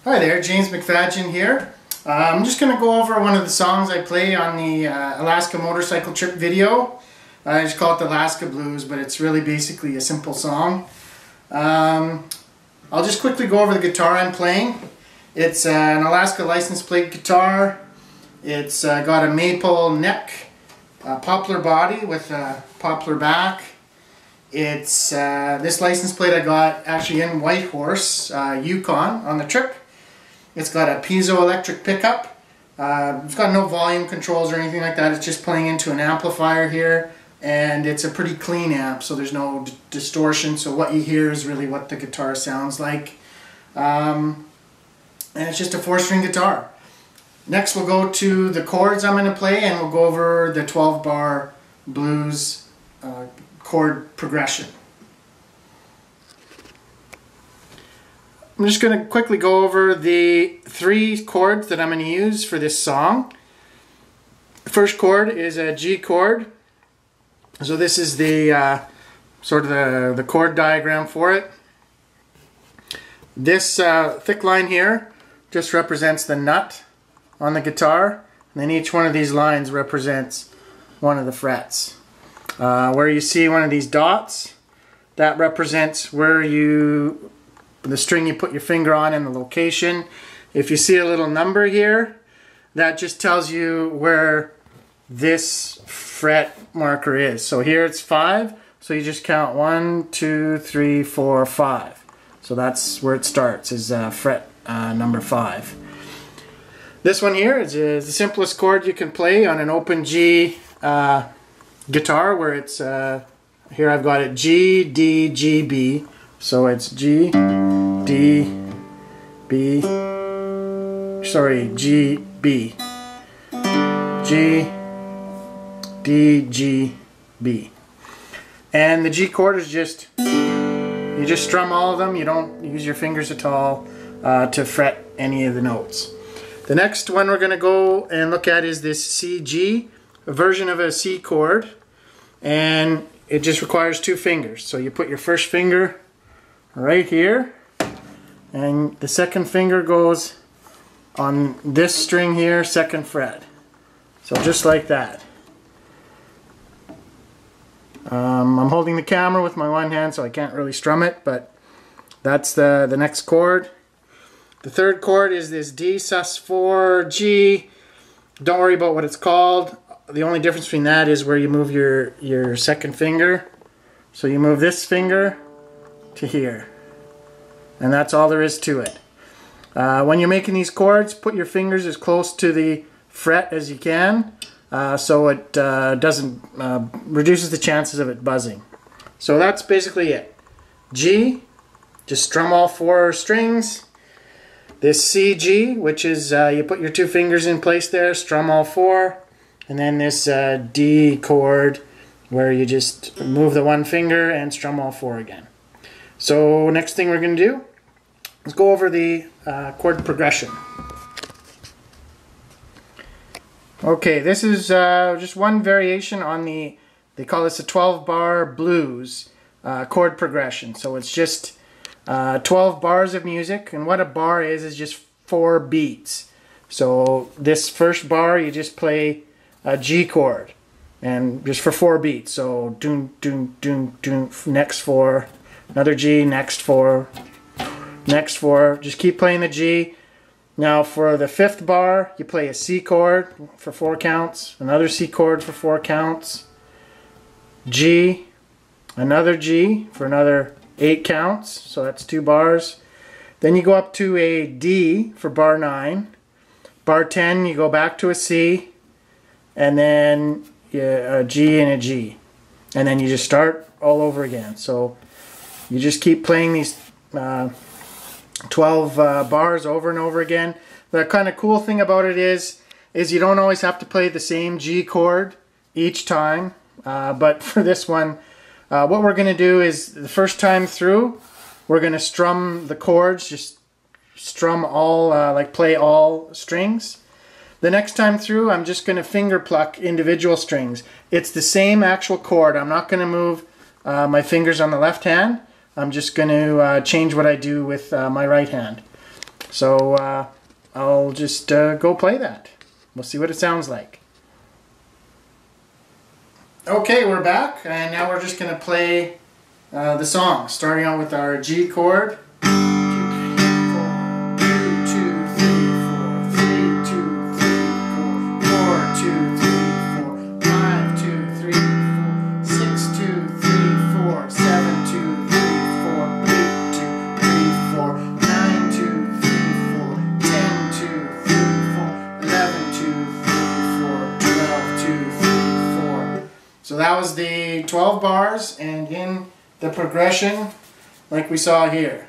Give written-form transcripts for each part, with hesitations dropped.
Hi there, James McFadgen here. I'm just going to go over one of the songs I play on the Alaska motorcycle trip video. I just call it the Alaska Blues, but it's really basically a simple song. I'll just quickly go over the guitar I'm playing. It's an Alaska license plate guitar. It's got a maple neck, poplar body with a poplar back. It's this license plate I got actually in Whitehorse, Yukon on the trip. It's got a piezoelectric pickup. It's got no volume controls or anything like that. It's just playing into an amplifier here, and it's a pretty clean amp, so there's no distortion, so what you hear is really what the guitar sounds like. And it's just a 4-string guitar. Next we'll go to the chords I'm going to play, and we'll go over the 12-bar blues chord progression. I'm just going to quickly go over the 3 chords that I'm going to use for this song. The first chord is a G chord. So this is the sort of the chord diagram for it. This thick line here just represents the nut on the guitar, and then each one of these lines represents one of the frets. Where you see one of these dots, that represents where the string you put your finger on and the location. If you see a little number here, that just tells you where this fret marker is. So here it's 5, so you just count 1, 2, 3, 4, 5. So that's where it starts, is fret number 5. This one here is the simplest chord you can play on an open G guitar, where it's here I've got it G, D, G, B. So it's G, D, B, sorry, G, B, G, D, G, B. And the G chord is just, you just strum all of them. You don't use your fingers at all to fret any of the notes. The next one we're going to go and look at is this C, G, a version of a C chord, and it just requires 2 fingers. So you put your first finger right here, and the second finger goes on this string here, 2nd fret. So just like that. I'm holding the camera with my one hand, so I can't really strum it, but that's the next chord. The third chord is this D sus4 G. Don't worry about what it's called. The only difference between that is where you move your second finger. So you move this finger to here, and that's all there is to it. When you're making these chords, put your fingers as close to the fret as you can, so it doesn't reduces the chances of it buzzing. So that's basically it. G, just strum all 4 strings. This C, G, which is you put your 2 fingers in place there, strum all 4, and then this D chord, where you just move the 1 finger and strum all 4 again. So next thing we're going to do is go over the chord progression. Okay, this is just one variation on they call this a 12-bar blues chord progression. So it's just 12 bars of music, and what a bar is just 4 beats. So this first bar you just play a G chord, and just for 4 beats. So doon doon doon doon, next 4, another G, next 4, next 4. Just keep playing the G. Now for the 5th bar, you play a C chord for 4 counts, another C chord for 4 counts, G, another G for another 8 counts, so that's 2 bars. Then you go up to a D for bar 9. Bar 10, you go back to a C, and then a G and a G. And then you just start all over again. So you just keep playing these 12 bars over and over again. The kind of cool thing about it is you don't always have to play the same G chord each time. But for this one, what we're going to do is the first time through, we're going to strum the chords, just strum all, like play all strings. The next time through, I'm just going to finger pluck individual strings. It's the same actual chord. I'm not going to move my fingers on the left hand. I'm just going to change what I do with my right hand. So I'll just go play that. We'll see what it sounds like. Okay, we're back, and now we're just going to play the song, starting out with our G chord. 2, 3, So that was the 12 bars, and in the progression like we saw here.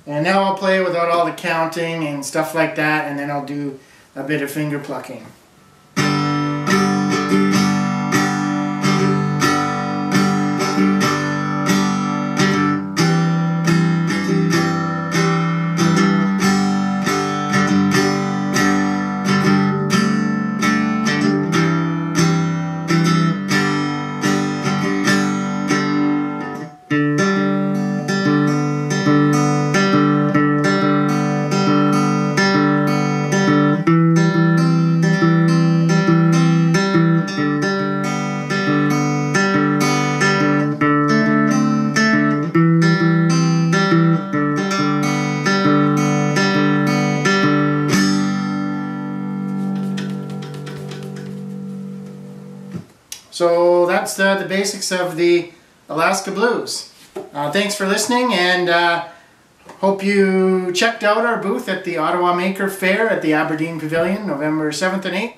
And now I'll play without all the counting and stuff like that, and then I'll do a bit of finger plucking. So that's the basics of the Alaska Blues. Thanks for listening, and hope you checked out our booth at the Ottawa Maker Fair at the Aberdeen Pavilion, November 7th and 8th.